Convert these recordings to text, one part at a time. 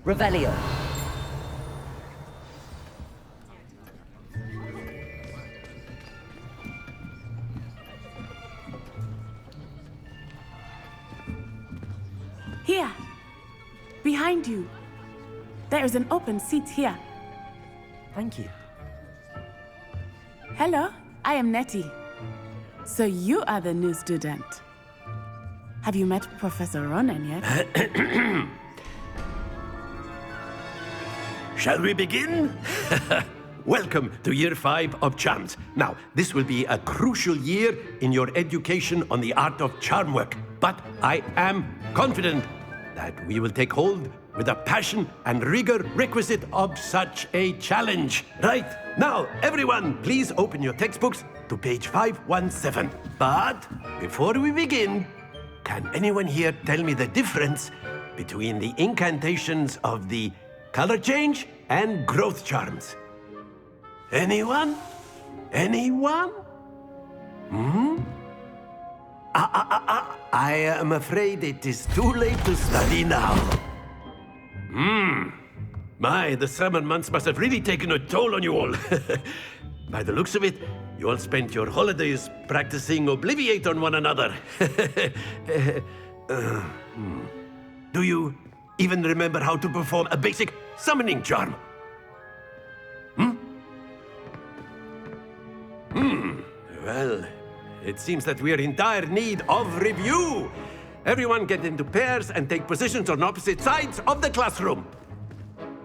Revelio. Here. Behind you. There is an open seat here. Thank you. Hello, I am Nettie. So you are the new student. Have you met Professor Ronan yet? Shall we begin? Welcome to Year 5 of Charms. Now, this will be a crucial year in your education on the art of charm work. But I am confident that we will take hold with the passion and rigor requisite of such a challenge. Right, now, everyone, please open your textbooks to page 517. But before we begin, can anyone here tell me the difference between the incantations of the color change and growth charms? Anyone? Anyone? I am afraid it is too late to study now. My, the summer months must have really taken a toll on you all. By the looks of it, you all spent your holidays practicing Obliviate on one another. Do you even remember how to perform a basic summoning charm? Well, it seems that we are in dire need of review. Everyone get into pairs and take positions on opposite sides of the classroom.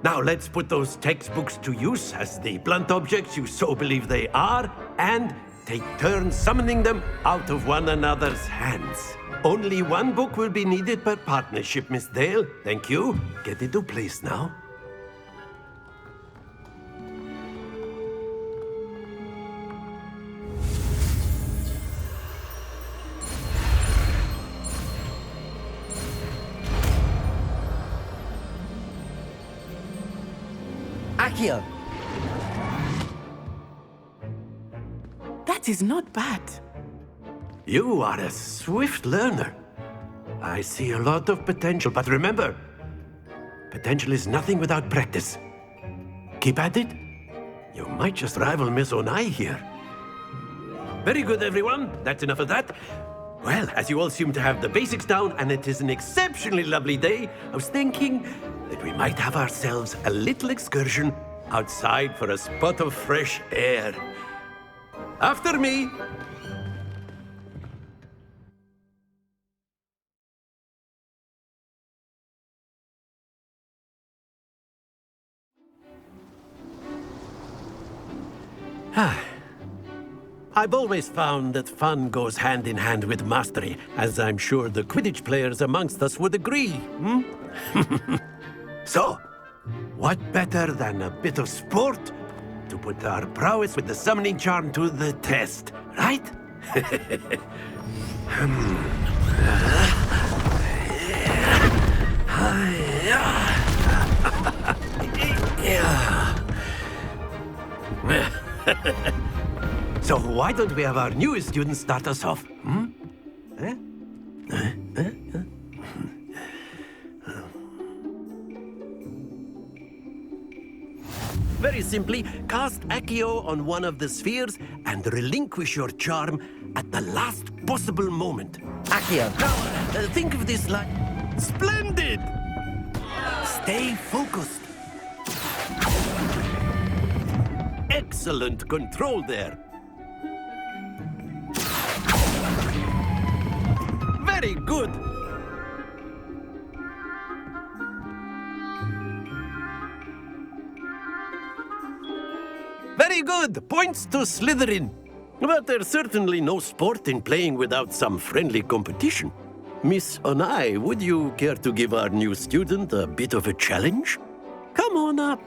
Now let's put those textbooks to use as the blunt objects you so believe they are, and take turns summoning them out of one another's hands. Only one book will be needed per partnership, Miss Dale. Thank you. Get into place now. Accio. That is not bad. You are a swift learner. I see a lot of potential, but remember, potential is nothing without practice. Keep at it. You might just rival Miss Onai here. Very good, everyone. That's enough of that. Well, as you all seem to have the basics down, and it is an exceptionally lovely day, I was thinking that we might have ourselves a little excursion outside for a spot of fresh air. After me. I've always found that fun goes hand in hand with mastery, as I'm sure the Quidditch players amongst us would agree. So, what better than a bit of sport to put our prowess with the summoning charm to the test, right? So why don't we have our newest student start us off? Very simply, cast Accio on one of the spheres and relinquish your charm at the last possible moment. Accio. Now, think of this like... Splendid! Stay focused. Excellent control there. Very good. Very good. Points to Slytherin. But there's certainly no sport in playing without some friendly competition. Miss Onai, would you care to give our new student a bit of a challenge? Come on up.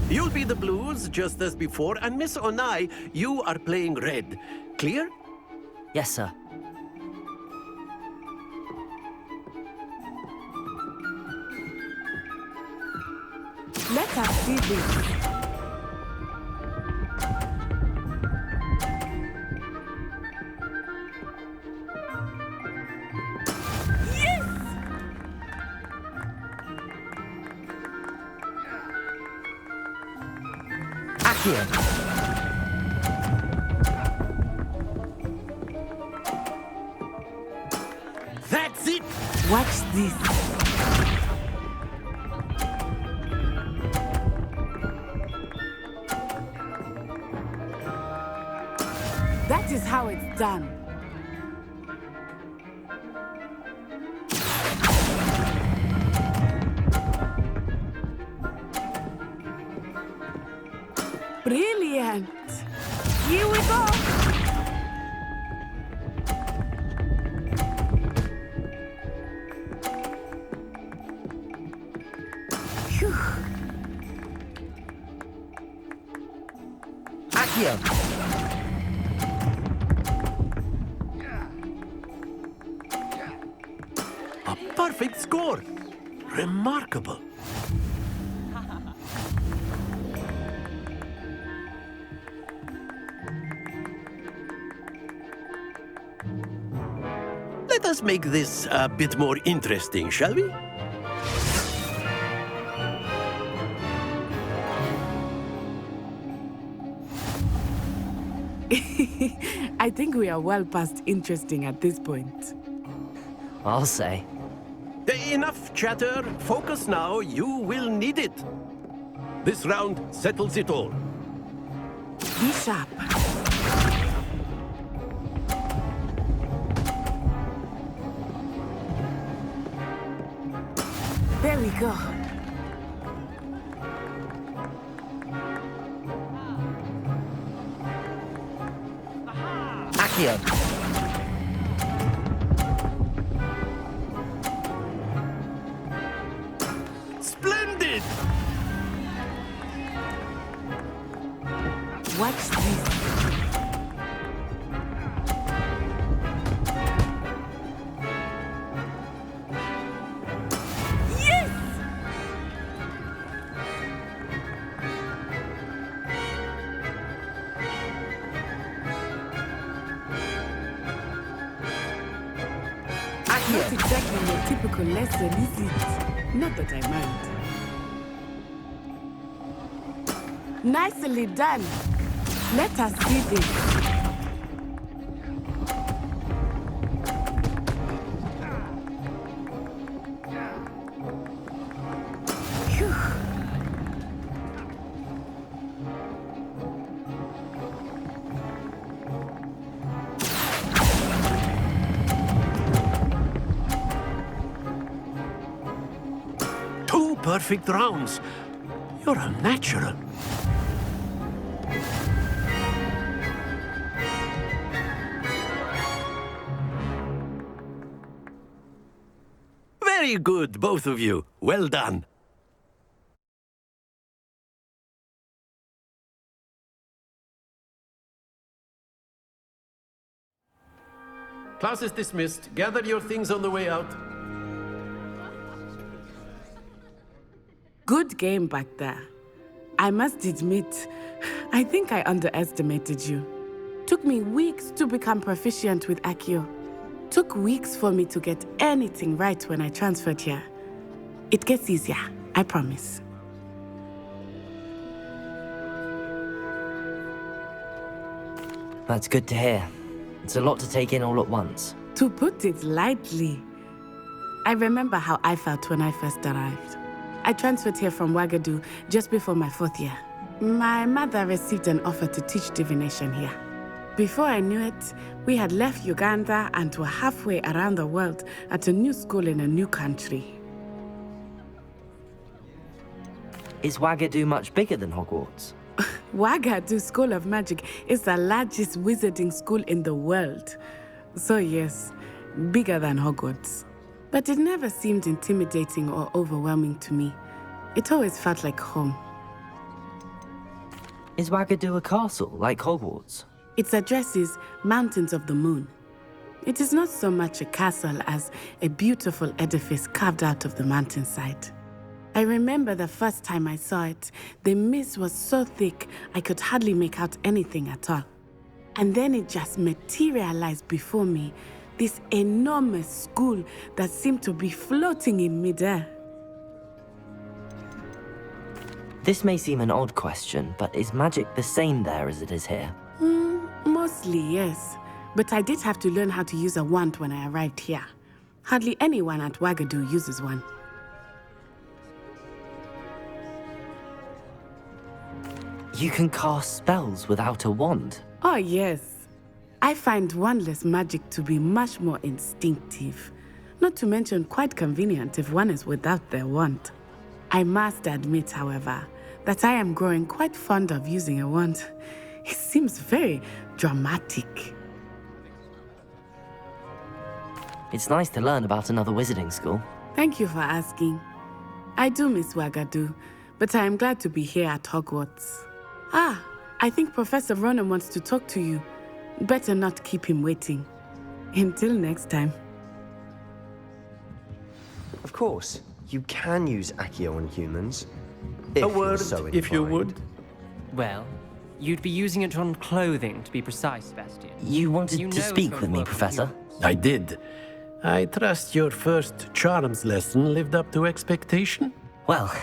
You'll be the blues, just as before, and Miss Onai, you are playing red. Clear? Yes, sir. Let us see this. Accio. That's it! Watch this. That is how it's done. Brilliant. Here we go. Phew. Accio. A perfect score! Remarkable! Let us make this a bit more interesting, shall we? I think we are well past interesting at this point. I'll say. Enough chatter. Focus now. You will need it. This round settles it all. Be sharp. There we go. Accio. Splendid! Watch this. Yes! Not exactly your typical lesson, is it? Not that I mind. Nicely done. Let us see this. Phew. Two perfect rounds. You're a natural. Very good, both of you. Well done. Class is dismissed. Gather your things on the way out. Good game back there. I must admit, I think I underestimated you. Took me weeks to become proficient with Accio. Took weeks for me to get anything right when I transferred here. It gets easier, I promise. That's good to hear. It's a lot to take in all at once. To put it lightly, I remember how I felt when I first arrived. I transferred here from Ouagadougou just before my 4th year. My mother received an offer to teach divination here. Before I knew it, we had left Uganda and were halfway around the world at a new school in a new country. Is Ouagadougou much bigger than Hogwarts? Ouagadougou School of Magic is the largest wizarding school in the world. So yes, bigger than Hogwarts. But it never seemed intimidating or overwhelming to me. It always felt like home. Is Ouagadougou a castle, like Hogwarts? Its address is Mountains of the Moon. It is not so much a castle as a beautiful edifice carved out of the mountainside. I remember the first time I saw it, the mist was so thick I could hardly make out anything at all. And then it just materialized before me, this enormous school that seemed to be floating in midair. This may seem an odd question, but is magic the same there as it is here? Mostly, yes. But I did have to learn how to use a wand when I arrived here. Hardly anyone at Wagadu uses one. You can cast spells without a wand. Oh, yes. I find wandless magic to be much more instinctive. Not to mention quite convenient if one is without their wand. I must admit, however, that I am growing quite fond of using a wand. It seems very dramatic. It's nice to learn about another wizarding school. Thank you for asking. I do miss Wagadu, but I am glad to be here at Hogwarts. Ah, I think Professor Ronan wants to talk to you. Better not keep him waiting. Until next time. Of course, you can use Accio on humans. If A you're word, so if you inclined. would. Well, you'd be using it on clothing, to be precise, Sebastian. You wanted You to know it speak won't with me, work on Professor? humans. I did. I trust your first charms lesson lived up to expectation? Well,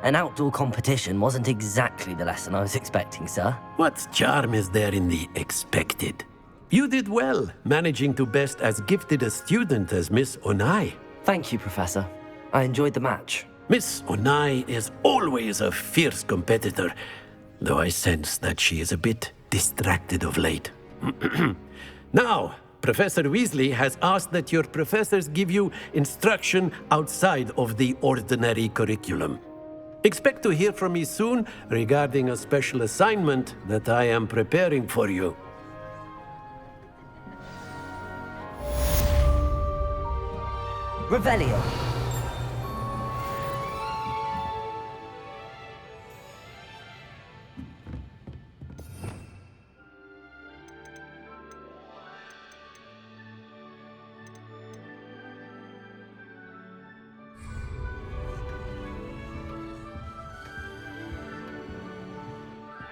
an outdoor competition wasn't exactly the lesson I was expecting, sir. What charm is there in the expected? You did well, managing to best as gifted a student as Miss Onai. Thank you, Professor. I enjoyed the match. Miss Onai is always a fierce competitor, though I sense that she is a bit distracted of late. Now, Professor Weasley has asked that your professors give you instruction outside of the ordinary curriculum. Expect to hear from me soon regarding a special assignment that I am preparing for you. Revelio.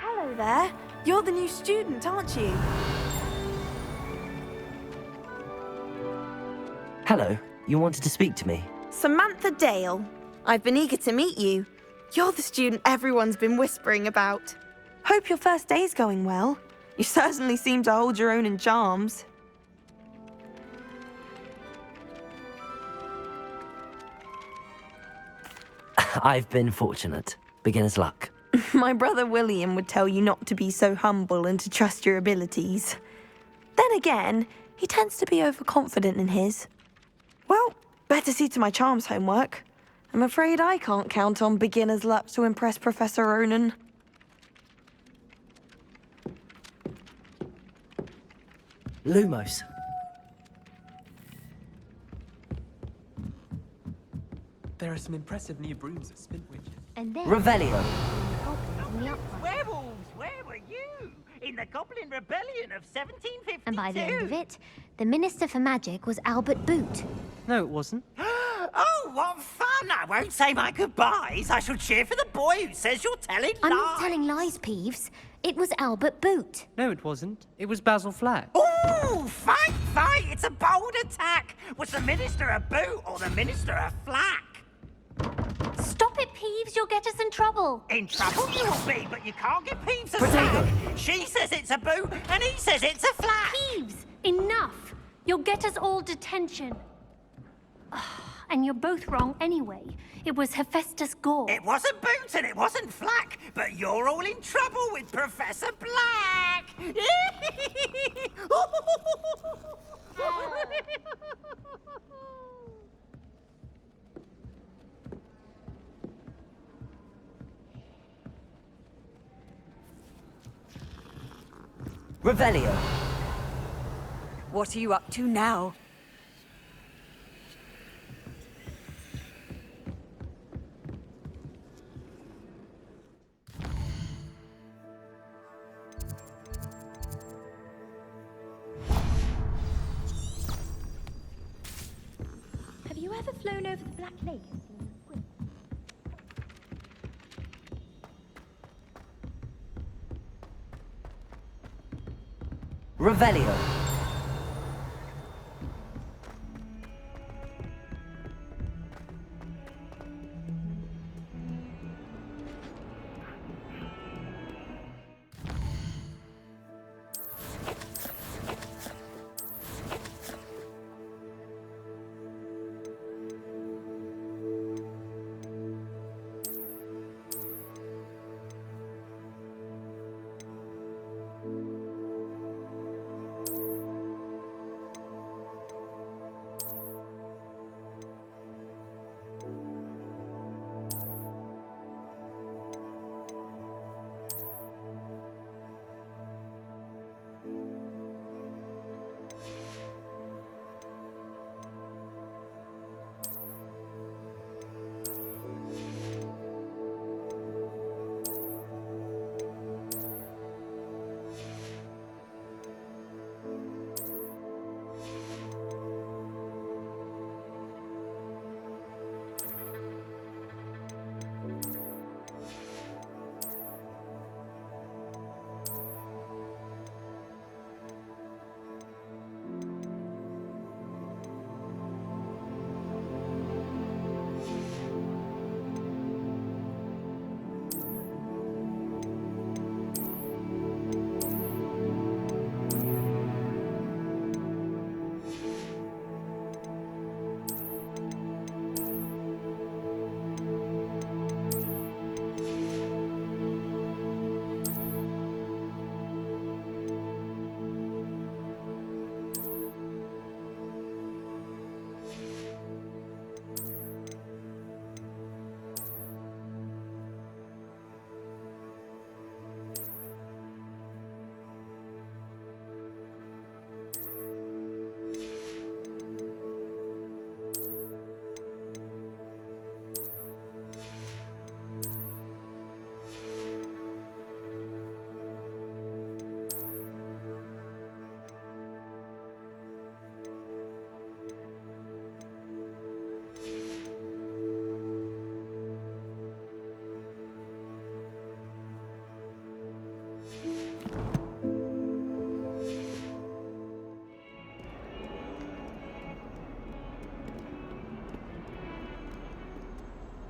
Hello there. You're the new student, aren't you? Hello. You wanted to speak to me? Samantha Dale. I've been eager to meet you. You're the student everyone's been whispering about. Hope your first day's going well. You certainly seem to hold your own in charms. I've been fortunate. Beginner's luck. My brother William would tell you not to be so humble and to trust your abilities. Then again, he tends to be overconfident in his. Well, better see to my charms homework. I'm afraid I can't count on beginner's luck to impress Professor Ronan. Lumos. There are some impressive new brooms at Spintwich. And then Revelio. in the upright. Werewolves, where were you? In the Goblin Rebellion of 1752. And by the end of it, the Minister for Magic was Albert Boot. No, it wasn't. Oh, what fun! I won't say my goodbyes. I shall cheer for the boy who says you're telling I'm lies. not telling lies, Peeves. It was Albert Boot. No, it wasn't. It was Basil Flack. Ooh, fight, fight! It's a bold attack. Was the Minister a boot or the Minister a flack? Stop it, Peeves. You'll get us in trouble. In trouble you will be, but you can't get Peeves a sack. She says it's a boot and he says it's a flack. Peeves, enough! You'll get us all detention. And you're both wrong anyway. It was Hephaestus Gore. It wasn't boot and it wasn't flack, but you're all in trouble with Professor Black. Revelio. What are you up to now? Have you ever flown over the Black Lake and seen them swim? Revelio.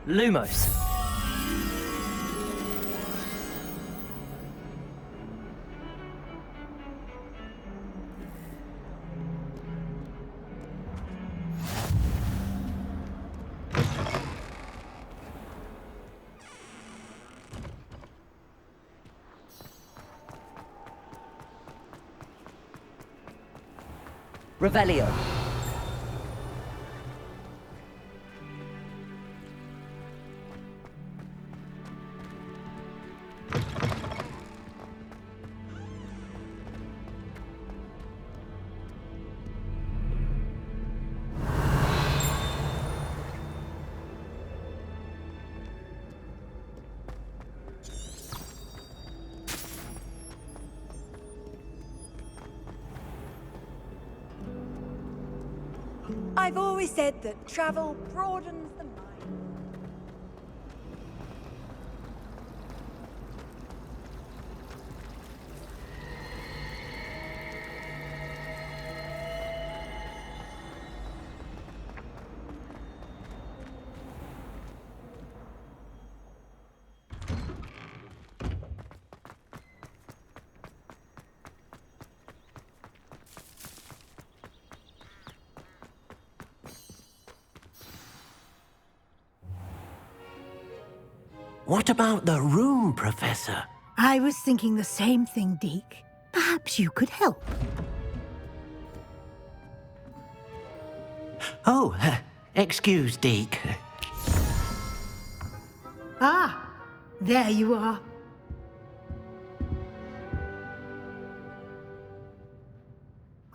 Lumos. Revelio. I've always said that travel broadens the mind. What about the room, Professor? I was thinking the same thing, Deke. Perhaps you could help. Oh, excuse, Deke. Ah, there you are.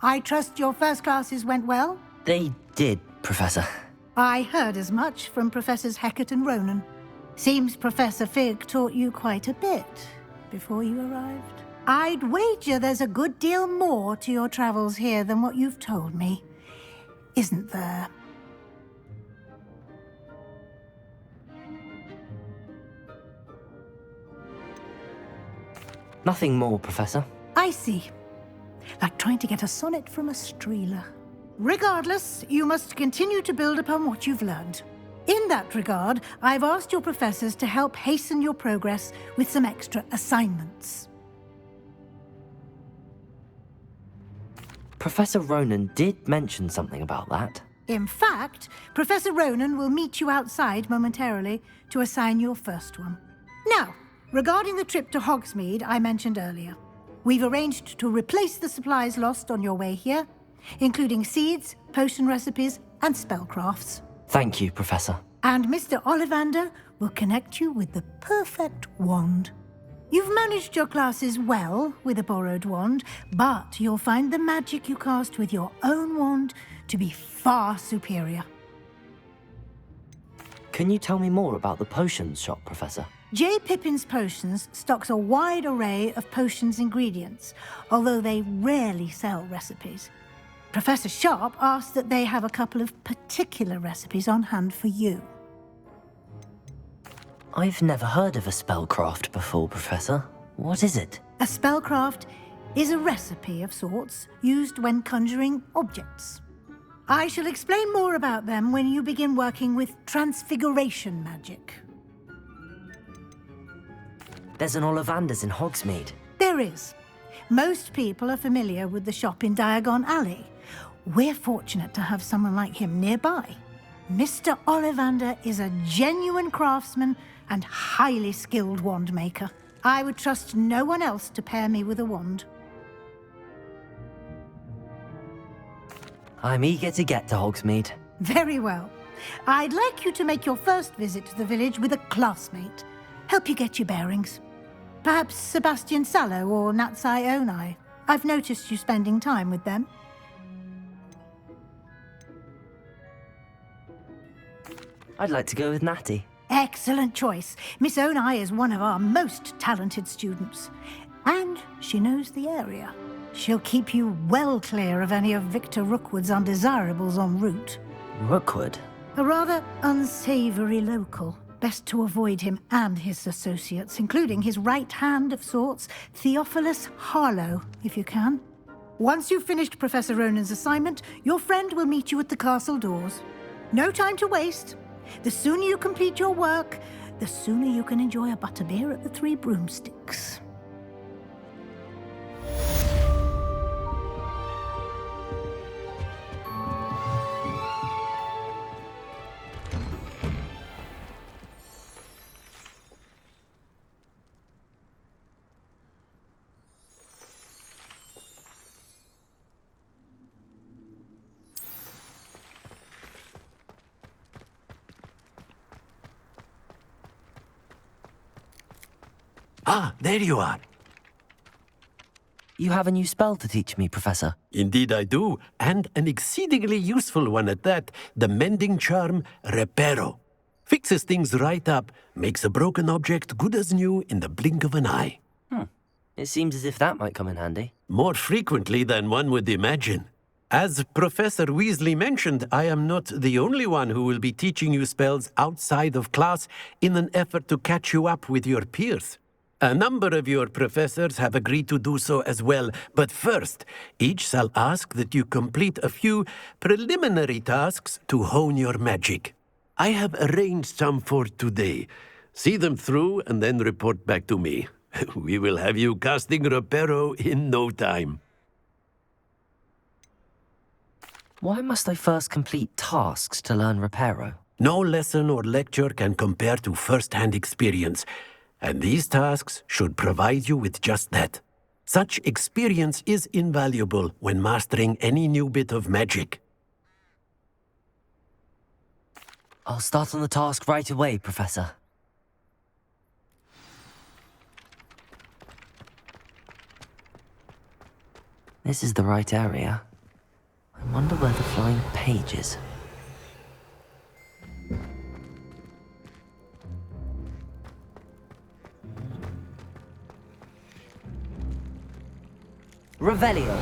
I trust your first classes went well? They did, Professor. I heard as much from Professors Hecat and Ronan. Seems Professor Fig taught you quite a bit before you arrived. I'd wager there's a good deal more to your travels here than what you've told me, isn't there? Nothing more, Professor. I see. Like trying to get a sonnet from a streeler. Regardless, you must continue to build upon what you've learned. In that regard, I've asked your professors to help hasten your progress with some extra assignments. Professor Ronan did mention something about that. In fact, Professor Ronan will meet you outside momentarily to assign your first one. Now, regarding the trip to Hogsmeade I mentioned earlier, we've arranged to replace the supplies lost on your way here, including seeds, potion recipes, and spellcrafts. Thank you, Professor. And Mr. Ollivander will connect you with the perfect wand. You've managed your classes well with a borrowed wand, but you'll find the magic you cast with your own wand to be far superior. Can you tell me more about the potions shop, Professor? J. Pippin's Potions stocks a wide array of potions ingredients, although they rarely sell recipes. Professor Sharp asked that they have a couple of particular recipes on hand for you. I've never heard of a spellcraft before, Professor. What is it? A spellcraft is a recipe of sorts used when conjuring objects. I shall explain more about them when you begin working with transfiguration magic. There's an Ollivander's in Hogsmeade. There is. Most people are familiar with the shop in Diagon Alley. We're fortunate to have someone like him nearby. Mr. Ollivander is a genuine craftsman and highly skilled wand maker. I would trust no one else to pair me with a wand. I'm eager to get to Hogsmeade. Very well. I'd like you to make your first visit to the village with a classmate. Help you get your bearings. Perhaps Sebastian Sallow or Natsai Onai. I've noticed you spending time with them. I'd like to go with Natty. Excellent choice. Miss Onai is one of our most talented students. And she knows the area. She'll keep you well clear of any of Victor Rookwood's undesirables en route. Rookwood? A rather unsavory local. Best to avoid him and his associates, including his right hand of sorts, Theophilus Harlow, if you can. Once you've finished Professor Ronan's assignment, your friend will meet you at the castle doors. No time to waste. The sooner you complete your work, the sooner you can enjoy a butterbeer at the Three Broomsticks. Ah, there you are. You have a new spell to teach me, Professor. Indeed I do, and an exceedingly useful one at that. The mending charm, Reparo. Fixes things right up, makes a broken object good as new in the blink of an eye. It seems as if that might come in handy. More frequently than one would imagine. As Professor Weasley mentioned, I am not the only one who will be teaching you spells outside of class in an effort to catch you up with your peers. A number of your professors have agreed to do so as well, but first, each shall ask that you complete a few preliminary tasks to hone your magic. I have arranged some for today. See them through and then report back to me. We will have you casting Reparo in no time. Why must I first complete tasks to learn Reparo? No lesson or lecture can compare to first-hand experience, and these tasks should provide you with just that. Such experience is invaluable when mastering any new bit of magic. I'll start on the task right away, Professor. This is the right area. I wonder where the flying page is. Revelio.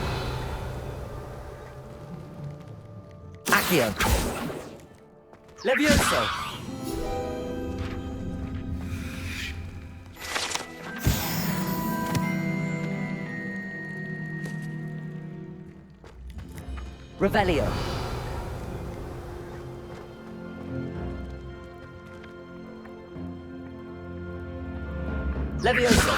Accio. Levioso. Revelio. Levioso.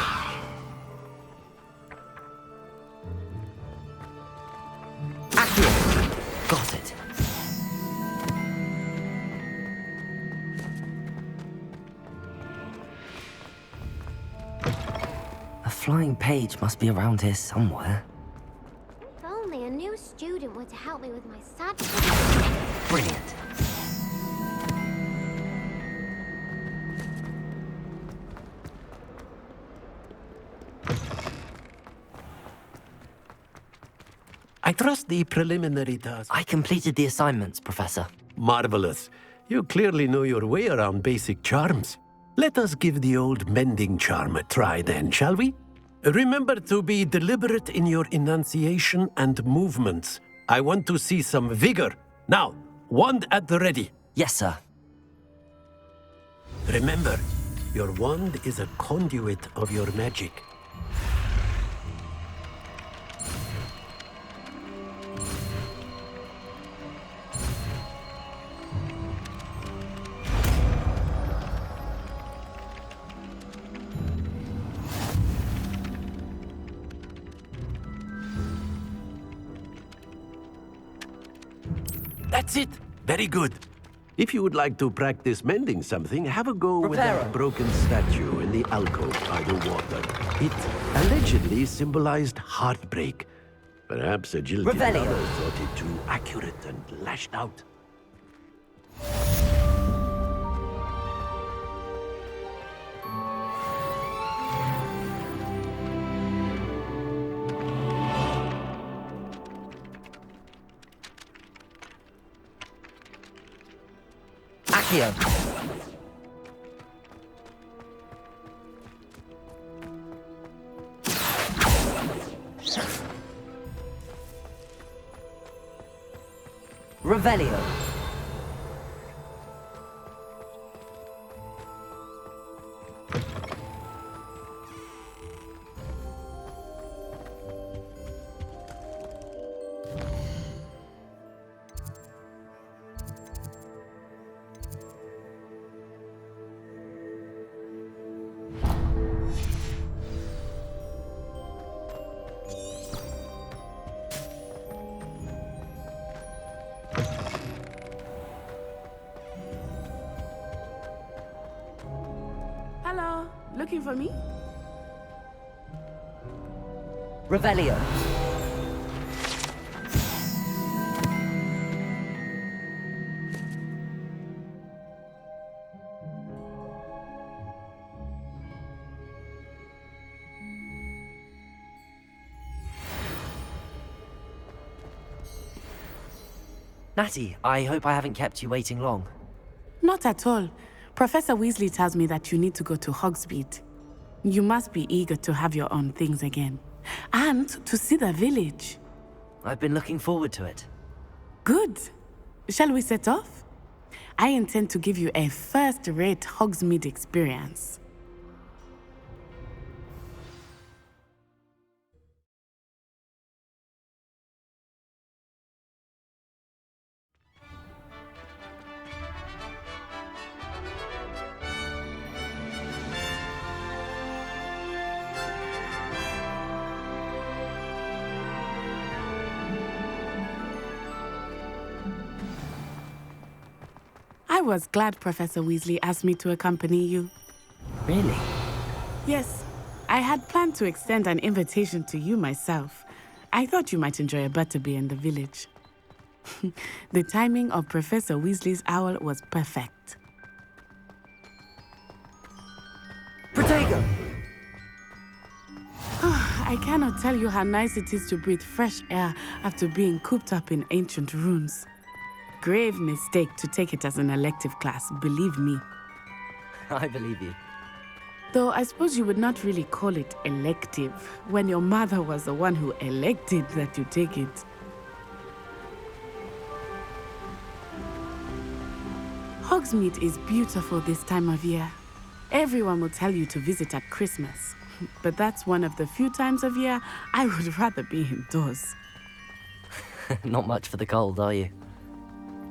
Accio. Got it. A flying page must be around here somewhere. If only a new student were to help me with my sadness. Brilliant. I trust the preliminary task. I completed the assignments, Professor. Marvelous. You clearly know your way around basic charms. Let us give the old mending charm a try then, shall we? Remember to be deliberate in your enunciation and movements. I want to see some vigor. Now, wand at the ready. Yes, sir. Remember, your wand is a conduit of your magic. That's it. Very good. If you would like to practice mending something, have a go with that broken statue in the alcove by the water. It allegedly symbolized heartbreak. Perhaps Agility Lover thought it too accurate and lashed out. Accio. Revelio. Looking for me? Revelio. Natty, I hope I haven't kept you waiting long. Not at all. Professor Weasley tells me that you need to go to Hogsmeade. You must be eager to have your own things again. And to see the village. I've been looking forward to it. Good. Shall we set off? I intend to give you a first-rate Hogsmeade experience. I was glad Professor Weasley asked me to accompany you. Really? Yes, I had planned to extend an invitation to you myself. I thought you might enjoy a butterbeer in the village. The timing of Professor Weasley's owl was perfect. Protego! I cannot tell you how nice it is to breathe fresh air after being cooped up in ancient ruins. Grave mistake to take it as an elective class, believe me. I believe you. Though I suppose you would not really call it elective when your mother was the one who elected that you take it. Hogsmeade is beautiful this time of year. Everyone will tell you to visit at Christmas, but that's one of the few times of year I would rather be indoors. Not much for the cold, are you?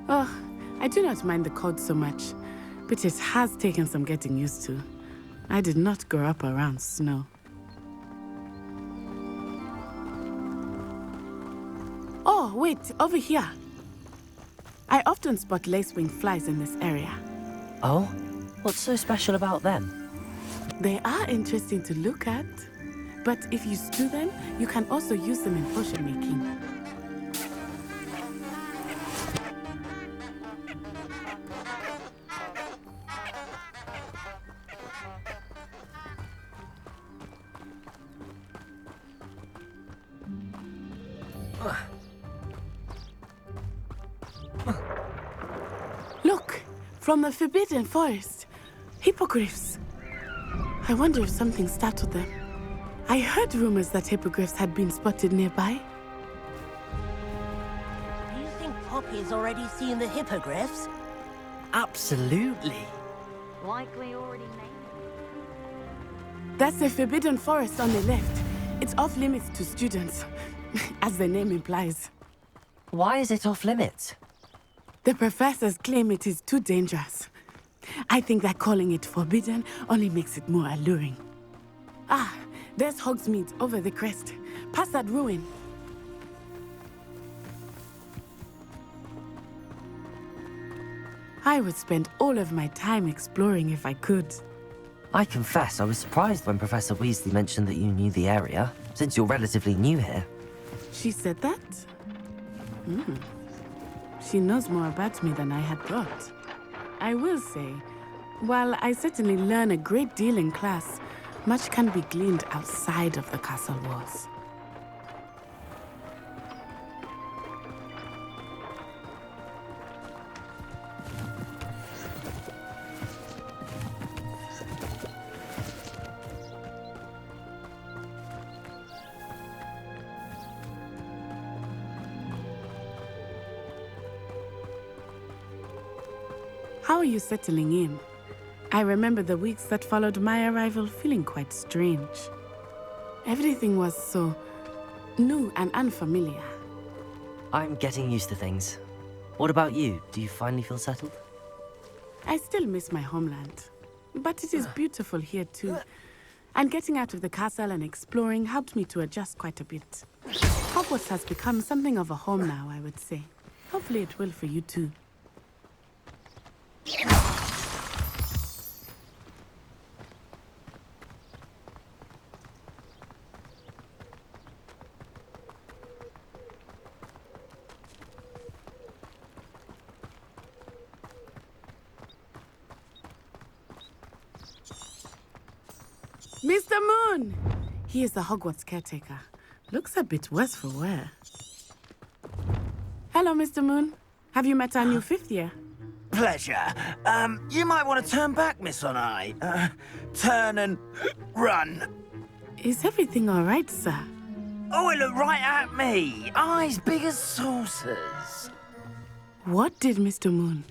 Oh, I do not mind the cold so much, but it has taken some getting used to. I did not grow up around snow. Oh, wait, over here. I often spot lacewing flies in this area. Oh? What's so special about them? They are interesting to look at, but if you stew them, you can also use them in potion making. Look, from the Forbidden Forest, hippogriffs. I wonder if something startled them. I heard rumors that hippogriffs had been spotted nearby. Do you think Poppy's already seen the hippogriffs? Absolutely. Likely already made. That's the Forbidden Forest on the left. It's off limits to students, as the name implies. Why is it off limits? The professors claim it is too dangerous. I think that calling it forbidden only makes it more alluring. Ah, there's Hogsmeade over the crest, past that ruin. I would spend all of my time exploring if I could. I confess I was surprised when Professor Weasley mentioned that you knew the area, since you're relatively new here. She said that? She knows more about me than I had thought. I will say, while I certainly learn a great deal in class, much can be gleaned outside of the castle walls. How are you settling in? I remember the weeks that followed my arrival feeling quite strange. Everything was so new and unfamiliar. I'm getting used to things. What about you? Do you finally feel settled? I still miss my homeland, but it is beautiful here too. And getting out of the castle and exploring helped me to adjust quite a bit. Hogwarts has become something of a home now, I would say. Hopefully it will for you too. Mr. Moon! He is the Hogwarts caretaker. Looks a bit worse for wear. Hello, Mr. Moon. Have you met our new fifth year? Pleasure. You might want to turn back, Miss Onai. Turn and run. Is everything all right, sir? Oh, it looked right at me. Eyes big as saucers. What did Mr. Moon?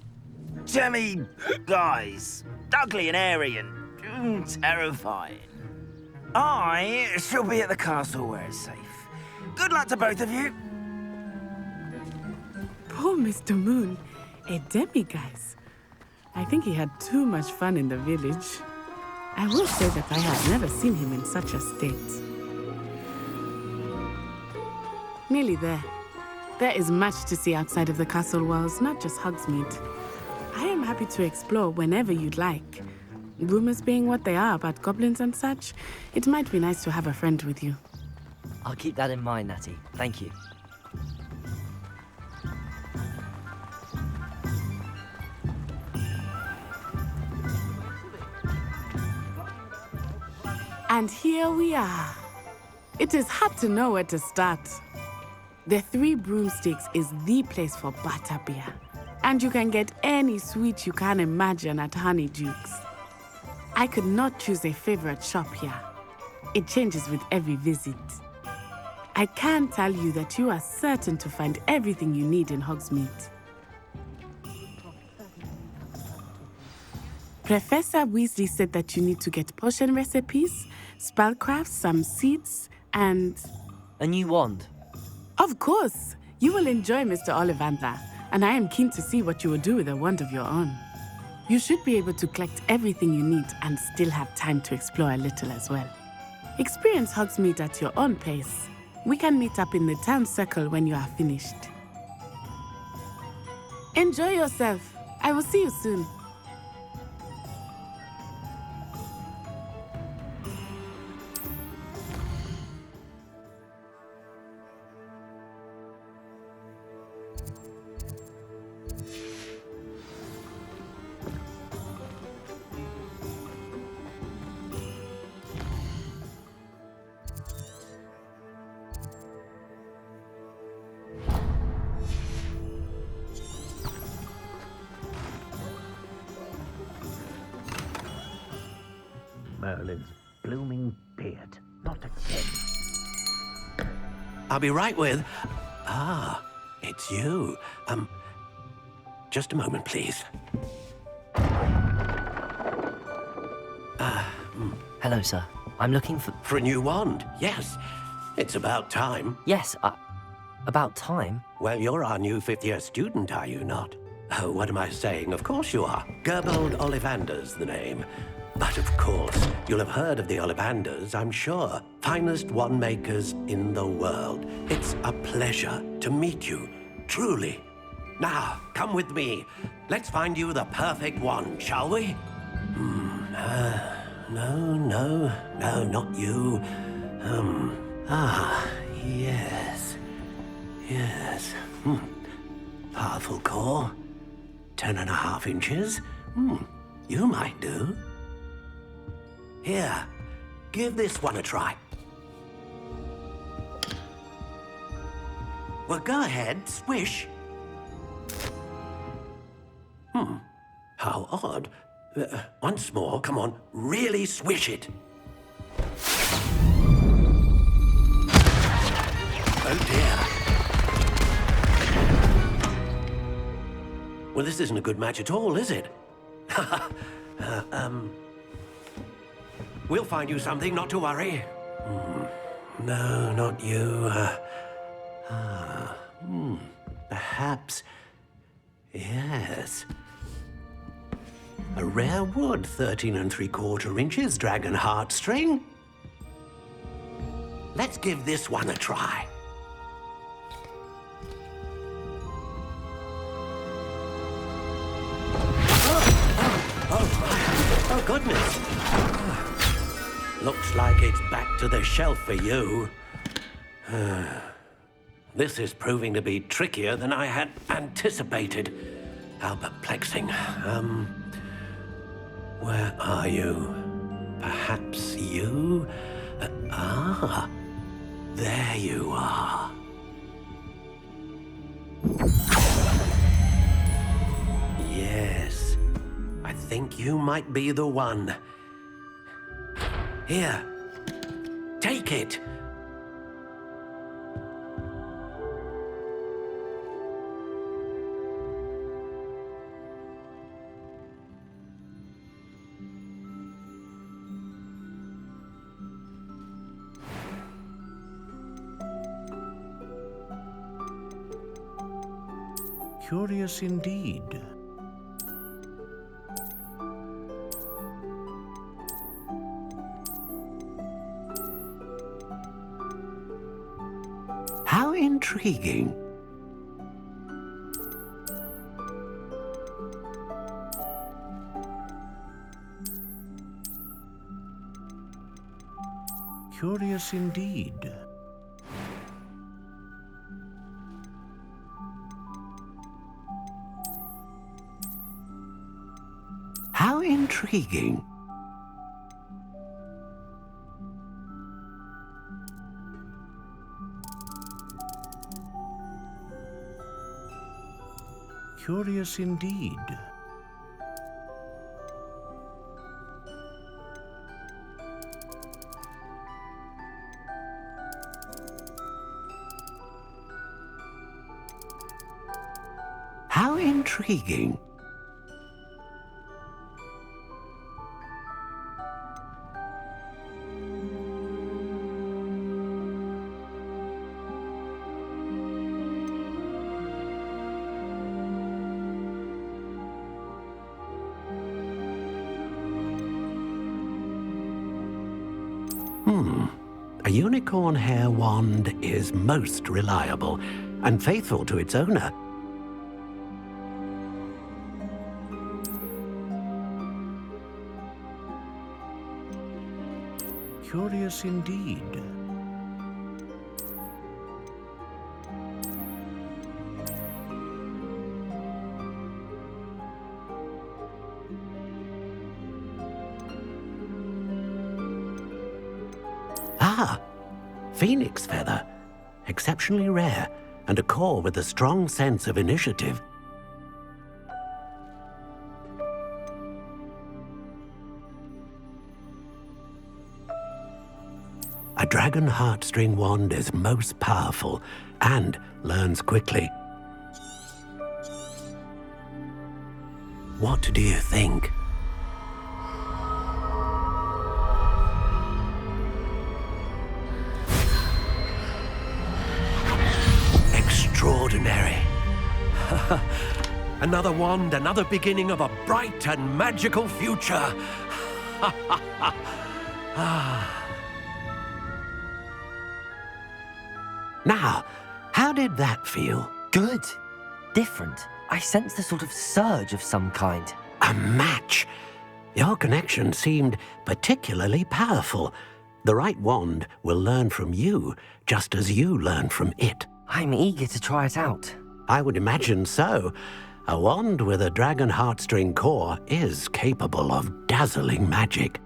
Jemmy guys. Ugly and airy and terrifying. I shall be at the castle where it's safe. Good luck to both of you. Poor Mr. Moon. A demiguise. I think he had too much fun in the village. I will say that I have never seen him in such a state. Nearly there. There is much to see outside of the castle walls, not just Hogsmeade. I am happy to explore whenever you'd like. Rumors being what they are about goblins and such, it might be nice to have a friend with you. I'll keep that in mind, Natty. Thank you. And here we are. It is hard to know where to start. The Three Broomsticks is the place for butterbeer. And you can get any sweet you can imagine at Honeydukes. I could not choose a favorite shop here. It changes with every visit. I can tell you that you are certain to find everything you need in Hogsmeade. Professor Weasley said that you need to get potion recipes, spellcrafts, some seeds, and... A new wand? Of course! You will enjoy Mr. Ollivander, and I am keen to see what you will do with a wand of your own. You should be able to collect everything you need and still have time to explore a little as well. Experience Hogsmeade at your own pace. We can meet up in the town circle when you are finished. Enjoy yourself. I will see you soon. Merlin's blooming beard. Not again. I'll be right with... Ah, it's you. Just a moment, please. Hello, sir. I'm looking for... For a new wand, yes. It's about time. Yes, about time? Well, you're our new fifth-year student, are you not? Oh, what am I saying? Of course you are. Gerbold Ollivander's the name. But of course, you'll have heard of the Ollivanders, I'm sure. Finest wand makers in the world. It's a pleasure to meet you, truly. Now, come with me. Let's find you the perfect wand, shall we? No, not you. Yes. Powerful core. 10.5 inches. You might do. Here, give this one a try. Well, go ahead, swish. How odd. Once more, come on, really swish it. Oh dear. Well, this isn't a good match at all, is it? We'll find you something, not to worry. No, not you. Perhaps... Yes. A rare wood, 13 3/4 inches, dragon heartstring. Let's give this one a try. Oh, goodness. Looks like it's back to the shelf for you. This is proving to be trickier than I had anticipated. How perplexing. Where are you? Perhaps you? There you are. Yes, I think you might be the one. Here, take it. Curious indeed. How intriguing. Curious indeed. How intriguing. Curious indeed. How intriguing. A unicorn hair wand is most reliable and faithful to its owner. Curious indeed. Ah, phoenix feather. Exceptionally rare, and a core with a strong sense of initiative. A dragon heartstring wand is most powerful and learns quickly. What do you think? Extraordinary. Another wand, another beginning of a bright and magical future. Now, how did that feel? Good. Different. I sensed a sort of surge of some kind. A match. Your connection seemed particularly powerful. The right wand will learn from you, just as you learn from it. I'm eager to try it out. I would imagine so. A wand with a dragon heartstring core is capable of dazzling magic.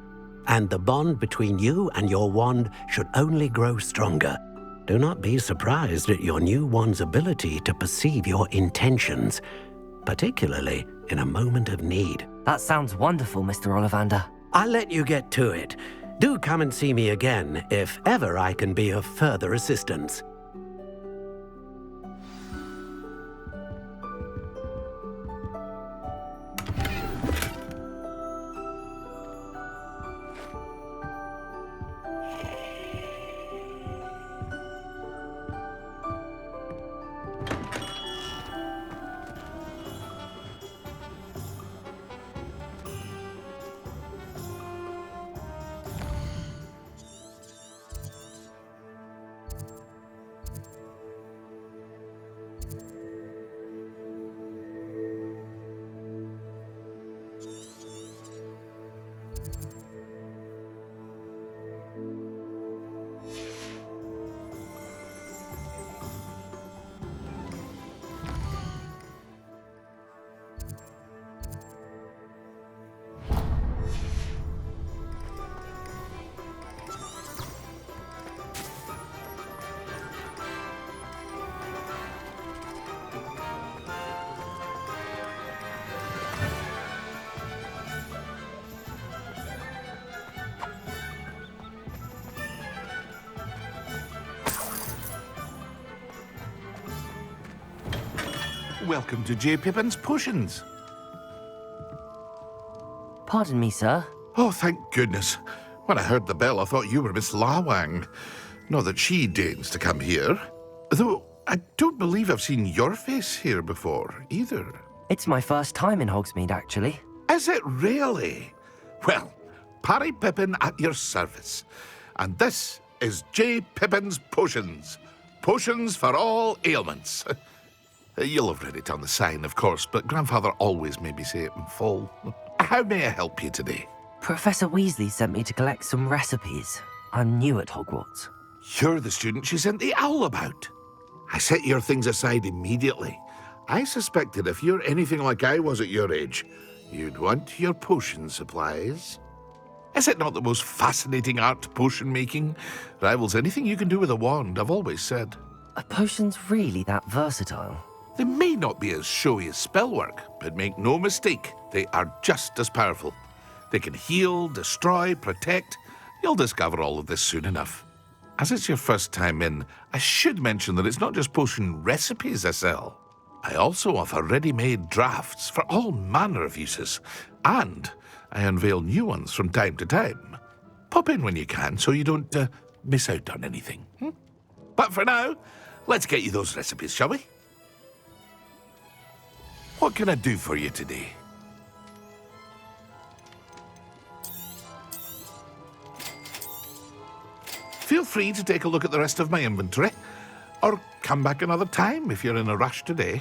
And the bond between you and your wand should only grow stronger. Do not be surprised at your new wand's ability to perceive your intentions, particularly in a moment of need. That sounds wonderful, Mr. Ollivander. I'll let you get to it. Do come and see me again if ever I can be of further assistance. welcome to J. Pippin's Potions. Pardon me, sir. Oh, thank goodness. When I heard the bell, I thought you were Miss Lawang. Not that she deigns to come here. Though I don't believe I've seen your face here before, either. It's my first time in Hogsmeade, actually. Is it really? Well, Parry Pippin at your service. And this is J. Pippin's Potions. Potions for all ailments. You'll have read it on the sign, of course, but Grandfather always made me say it in full. How may I help you today? Professor Weasley sent me to collect some recipes. I'm new at Hogwarts. You're the student she sent the owl about. I set your things aside immediately. I suspected if you're anything like I was at your age, you'd want your potion supplies. Is it not the most fascinating art, potion making? Rivals anything you can do with a wand, I've always said. Are potions really that versatile? They may not be as showy as spellwork, but make no mistake, they are just as powerful. They can heal, destroy, protect. You'll discover all of this soon enough. As it's your first time in, I should mention that it's not just potion recipes I sell. I also offer ready-made drafts for all manner of uses, and I unveil new ones from time to time. Pop in when you can so you don't miss out on anything. But for now, let's get you those recipes, shall we? What can I do for you today? Feel free to take a look at the rest of my inventory, or come back another time if you're in a rush today.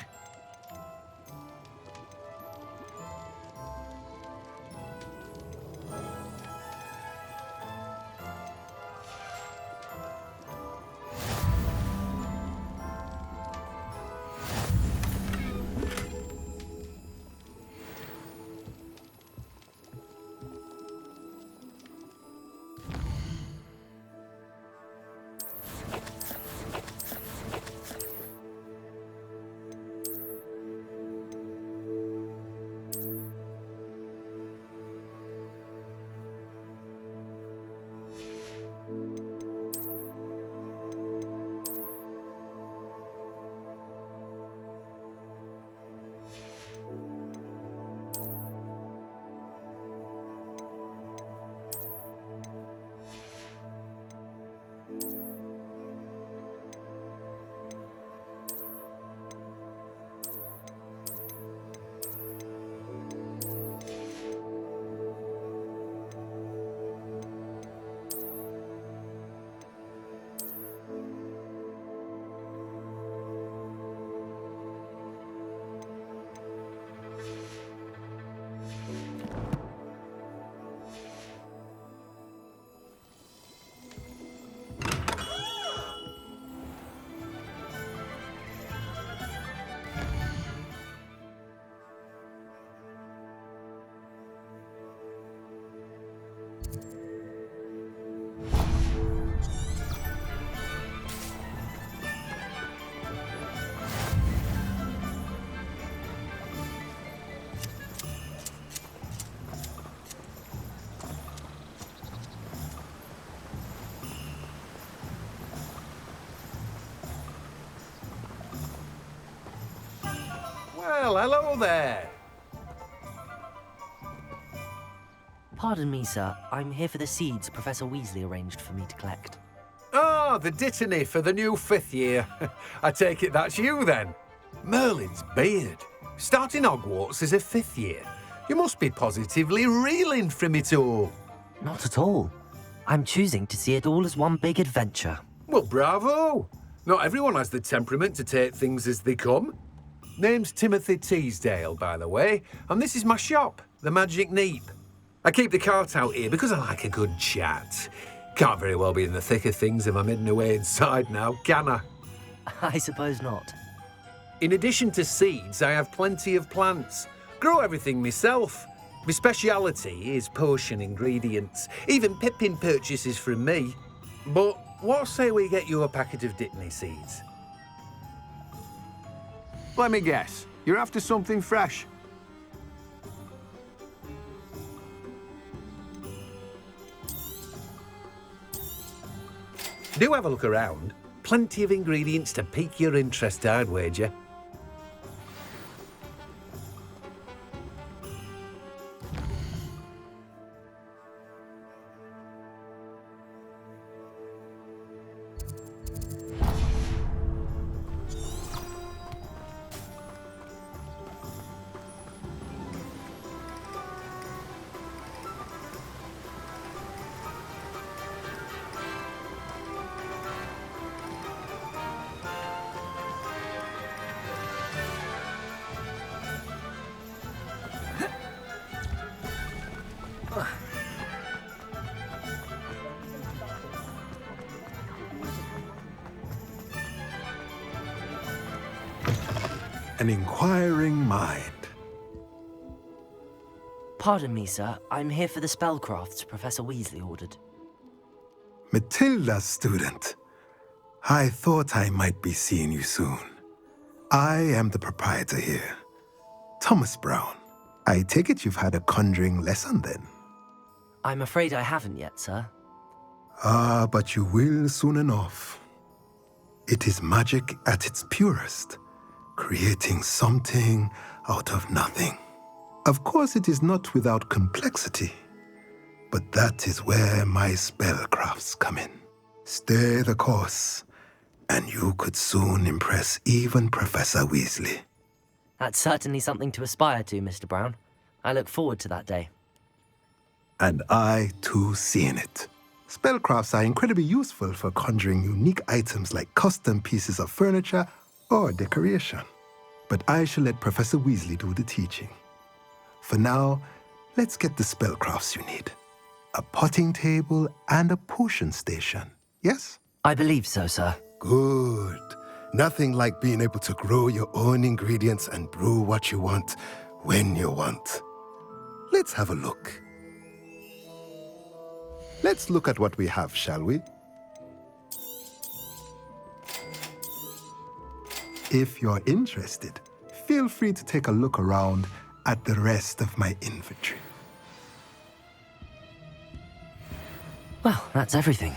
Well, hello there. Pardon me, sir. I'm here for the seeds Professor Weasley arranged for me to collect. Ah, the dittany for the new 5th year. I take it that's you, then. Merlin's beard. Starting Hogwarts as a 5th year. You must be positively reeling from it all. Not at all. I'm choosing to see it all as one big adventure. Well, bravo. Not everyone has the temperament to take things as they come. Name's Timothy Teasdale, by the way, and this is my shop, the Magic Neep. I keep the cart out here because I like a good chat. Can't very well be in the thick of things if I'm hidden away inside now, can I? I suppose not. In addition to seeds, I have plenty of plants. Grow everything myself. My speciality is potion ingredients. Even Pippin purchases from me. But what say we get you a packet of Dittany seeds? Let me guess. You're after something fresh. Do have a look around. Plenty of ingredients to pique your interest, I'd wager. an inquiring mind. Pardon me, sir. I'm here for the spellcrafts Professor Weasley ordered. Matilda, student. I thought I might be seeing you soon. I am the proprietor here, Thomas Brown. I take it you've had a conjuring lesson then? I'm afraid I haven't yet, sir. Ah, but you will soon enough. It is magic at its purest, creating something out of nothing. Of course, it is not without complexity, but that is where my spellcrafts come in. Stay the course, and you could soon impress even Professor Weasley. That's certainly something to aspire to, Mr. Brown. I look forward to that day. And I, too, seeing it. Spellcrafts are incredibly useful for conjuring unique items like custom pieces of furniture or decoration. But I shall let Professor Weasley do the teaching. For now, let's get the spellcrafts you need. A potting table and a potion station, yes? I believe so, sir. Good. Nothing like being able to grow your own ingredients and brew what you want when you want. Let's have a look. Let's look at what we have, shall we? If you're interested, feel free to take a look around at the rest of my inventory. Well, that's everything.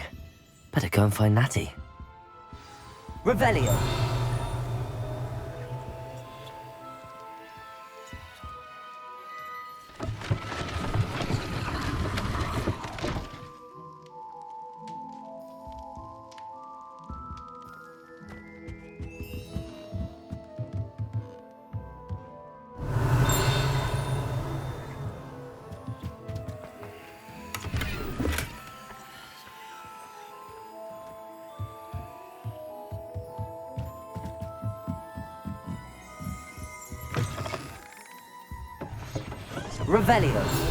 Better go and find Natty. Revelio! Revelio.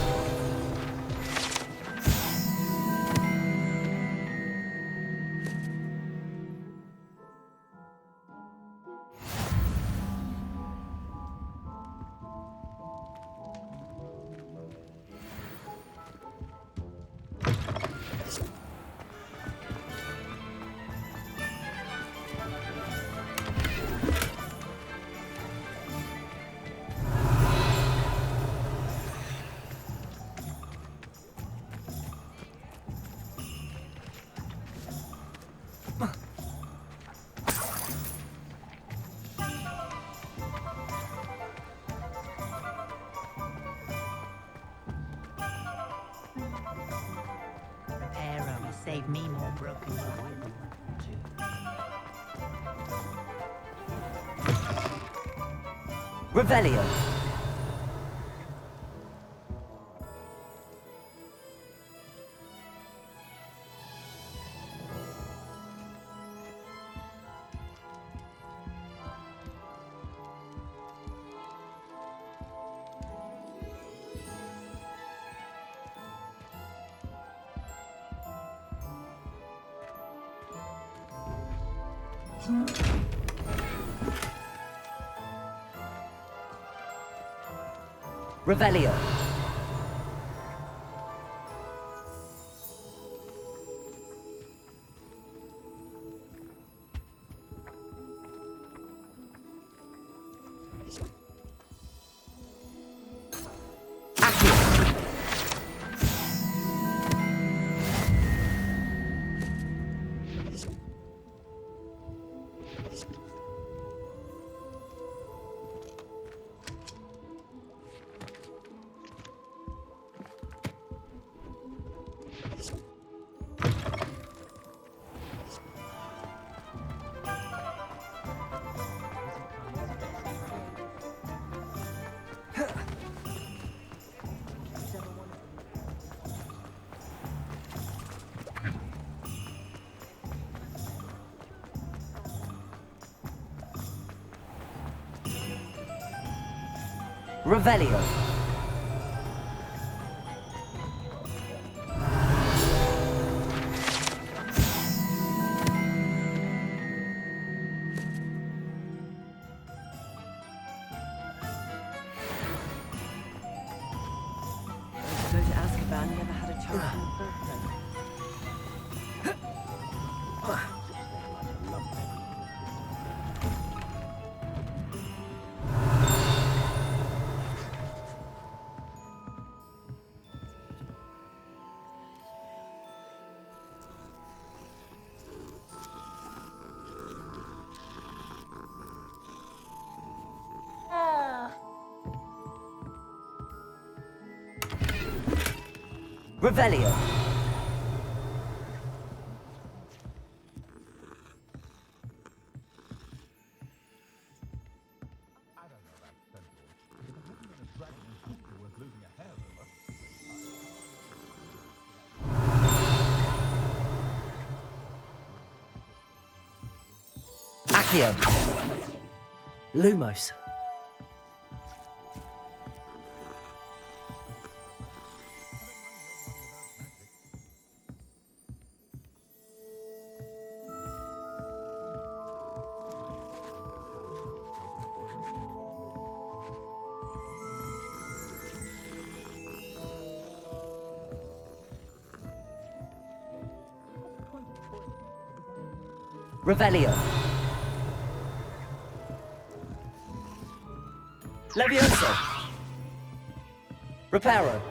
Repair will save me more broken Revelio. Revelio. Revelio. Go to Azkaban never had a chance in the first place. Revelio. Accio. Lumos. Revelio. Levioso. Reparo.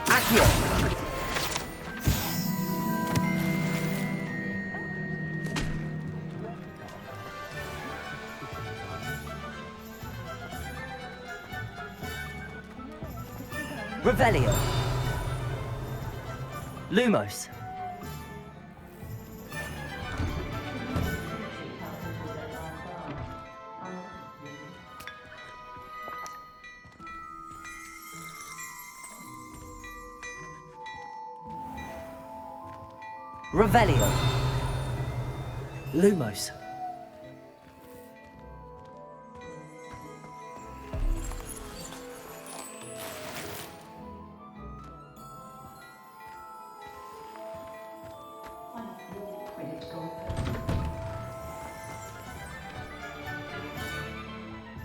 Accio. Revelio. Lumos. Revelio. Lumos.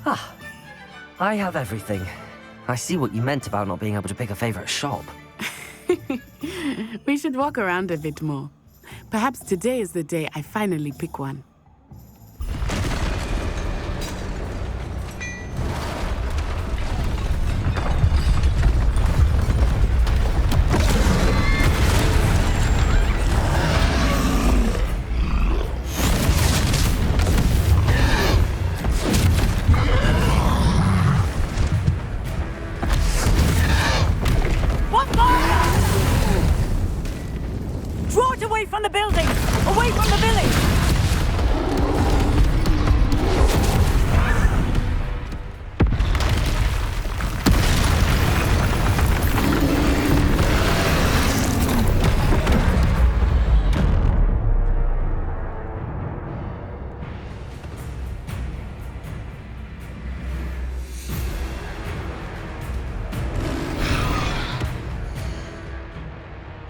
Ah, I have everything. I see what you meant about not being able to pick a favorite shop. We should walk around a bit more. Perhaps today is the day I finally pick one.